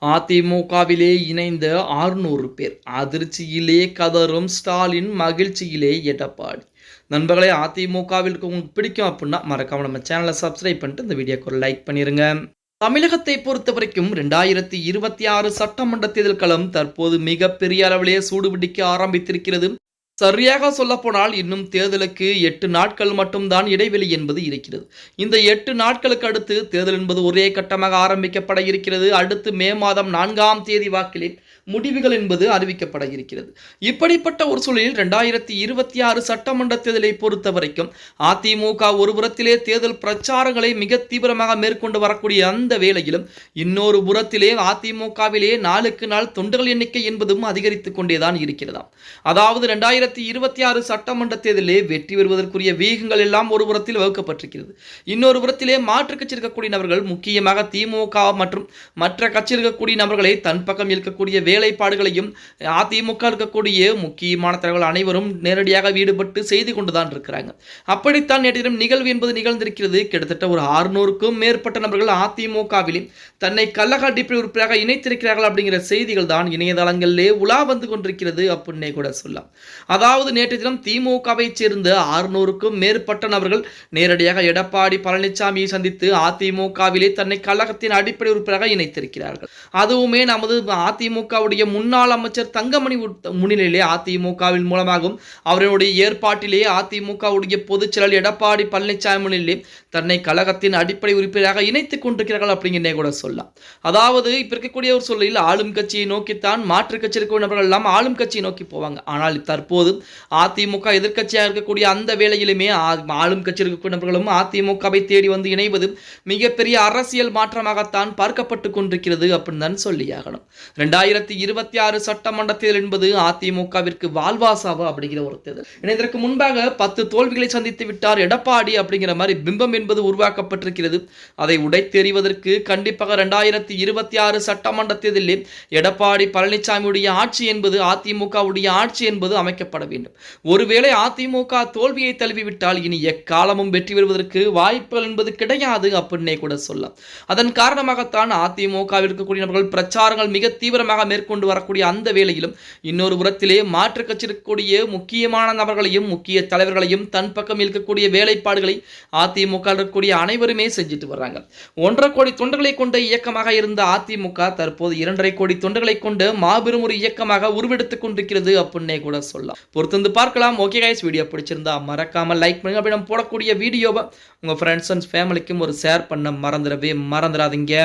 அதிமுகவிலே இணைந்த 600 பேர். அதிர்ச்சியிலே கதறும் ஸ்டாலின், மகிழ்ச்சியிலே எடப்பாடி. நண்பர்களே, அதிமுகவிற்கு உங்களுக்கு பிடிக்கும் அப்படின்னா மறக்காம நம்ம சேனலை சப்ஸ்கிரைப் பண்ணிட்டு இந்த வீடியோக்கு ஒரு லைக் பண்ணிருங்க. தமிழகத்தை பொறுத்த வரைக்கும் 2026 சட்டமன்ற தேர்தல் களம் தற்போது மிகப்பெரிய அளவிலே சூடுபிடிக்க ஆரம்பித்திருக்கிறது. சரியாக சொல்லப்போனால் இன்னும் தேர்தலுக்கு 8 நாட்கள் மட்டும்தான் இடைவெளி என்பது இருக்கிறது. இந்த 8 நாட்களுக்கு அடுத்து தேர்தல் என்பது ஒரே கட்டமாக ஆரம்பிக்கப்பட இருக்கிறது. அடுத்து மே மாதம் 4ஆம் தேதி வாக்கிலே முடிவுகள் என்பது அறிவிக்கப்பட இருக்கிறது. இப்படிப்பட்ட ஒரு சூழலில் 2026 சட்டமன்ற தேர்தலை பொறுத்த வரைக்கும் அதிமுக ஒரு புறத்திலே தேர்தல் பிரச்சாரங்களை மிக தீவிரமாக மேற்கொண்டு வரக்கூடிய அந்த வேளையிலும் இன்னொரு புறத்திலே அதிமுகவிலே நாளுக்கு நாள் தொண்டர்கள் எண்ணிக்கை என்பதும் அதிகரித்துக் கொண்டேதான் இருக்கிறதாம். அதாவது 2026 சட்டமன்ற தேர்தலிலே வெற்றி பெறுவதற்குரிய வேகங்கள் எல்லாம் ஒரு புறத்தில் வகுக்கப்பட்டிருக்கிறது. இன்னொரு புறத்திலே மாற்று கட்சி இருக்கக்கூடிய நபர்கள், முக்கியமாக திமுக மற்றும் மற்ற கட்சி இருக்கக்கூடிய நபர்களை தன் பக்கம் இருக்கக்கூடிய வேலைப்பாடுகளையும் அதிமுக இருக்கக்கூடிய முக்கியமான தலைவர்கள் அனைவரும் நேரடியாக ஈடுபட்டு செய்து கொண்டுதான் இருக்கிறாங்க. அப்படித்தான் நேற்று நிகழ்வு என்பது நிகழ்ந்திருக்கிறது. கிட்டத்தட்ட ஒரு 600க்கும் மேற்பட்ட நபர்கள் அதிமுகவிலும் தன்னை கழக அடிப்படை உறுப்பினராக இணைத்திருக்கிறார்கள் அப்படிங்கிற செய்திகள் தான் இணையதளங்களிலே உலா வந்து கொண்டிருக்கிறது அப்படின்னே கூட சொல்லலாம். அதாவது நேற்று தினம் திமுகவை சேர்ந்த 600க்கும் மேற்பட்ட நபர்கள் நேரடியாக எடப்பாடி பழனிசாமியை சந்தித்து அதிமுகவிலே தன்னை கழகத்தின் அடிப்படை உறுப்பினராக இணைத்திருக்கிறார்கள். அதுவுமே நமது அதிமுக முன்னாள் அமைச்சர் தங்கமணி முன்னிலையிலே அதிமுகவின் மூலமாகவும் அவருடைய ஏற்பாட்டிலே அதிமுகவுடைய பொதுச் செயலர் எடப்பாடி பழனிசாமி முன்னிலையிலே தன்னை கழகத்தின் அடிப்படை உறுப்பினராக இணைத்துக் கொண்டிருக்கிறார்கள் அப்படிங்கிறே கூட சொல்லலாம். அதாவது இப்ப இருக்கக்கூடிய ஒரு சூழலில் ஆளும் கட்சியை நோக்கித்தான் மாற்று கட்சி இருக்கக்கூடிய நபர்கள் எல்லாம் ஆளும் கட்சியை நோக்கி போவாங்க. ஆனால் தற்போது அதிமுக எதிர்கட்சியாக இருக்கக்கூடிய அந்த வேளையிலுமே ஆளும் கட்சி இருக்கக்கூடிய நபர்களும் அதிமுகவை தேடி வந்து இணைவது மிகப்பெரிய அரசியல் மாற்றமாகத்தான் பார்க்கப்பட்டு கொண்டிருக்கிறது அப்படின்னு தான் சொல்லியாகணும். 2026 சட்டமன்ற தேர்தல் என்பது அதிமுகவிற்கு வாழ்வாசாவா அப்படிங்கிற ஒரு தேர்தல். இதற்கு முன்பாக 10 தோல்விகளை சந்தித்து விட்டார் எடப்பாடி அப்படிங்கிற மாதிரி பிம்பம் என்பது உருவாக்கப்பட்டிருக்கிறது. அதை உடைத்தெறிவதற்கு கண்டிப்பாக 2026 சட்டமன்ற தேர்தலில் எடப்பாடி பழனிசாமியுடைய ஆட்சி என்பது அதிமுகவுடைய ஆட்சி என்பது அமைக்கப்பட வேண்டும். ஒருவேளை அதிமுக தோல்வியை தழுவிவிட்டால் இனி எக்காலமும் வெற்றி பெறுவதற்கு வாய்ப்புகள் என்பது கிடையாது அப்படின்னே கூட சொல்லலாம். அதன் காரணமாகத்தான் அதிமுகவிற்கு கூடிய நபர்கள் பிரச்சாரங்கள் மிக தீவிரமாக மேற்கொண்டு வரக்கூடிய அந்த வேளையிலும் இன்னொரு புறத்திலே மாற்று கட்சி இருக்கக்கூடிய முக்கியமான நபர்களையும் முக்கிய தலைவர்களையும் தன் பக்கம் இருக்கக்கூடிய வேலைப்பாடுகளை அதிமுக இருக்கக்கூடிய அனைவருமே செஞ்சுட்டு வர்றாங்க. 1.5 கோடி தொண்டர்களை கொண்ட இயக்கமாக இருந்த அதிமுக தற்போது 2.5 கோடி தொண்டர்களை கொண்ட மாபெரும் ஒரு இயக்கமாக உருவெடுத்துக் கொண்டிருக்கிறது அப்படின்னே கூட சொல்லலாம். பொறுத்து பார்க்கலாம். ஓகே கைஸ், வீடியோ பிடிச்சிருந்தா மறக்காம லைக் பண்ணுங்க. அப்படி நம்ம போடக்கூடிய வீடியோவை உங்க ஃப்ரெண்ட்ஸ் அண்ட் ஃபேமிலிக்கும் ஒரு ஷேர் பண்ண மறந்துடாதீங்க.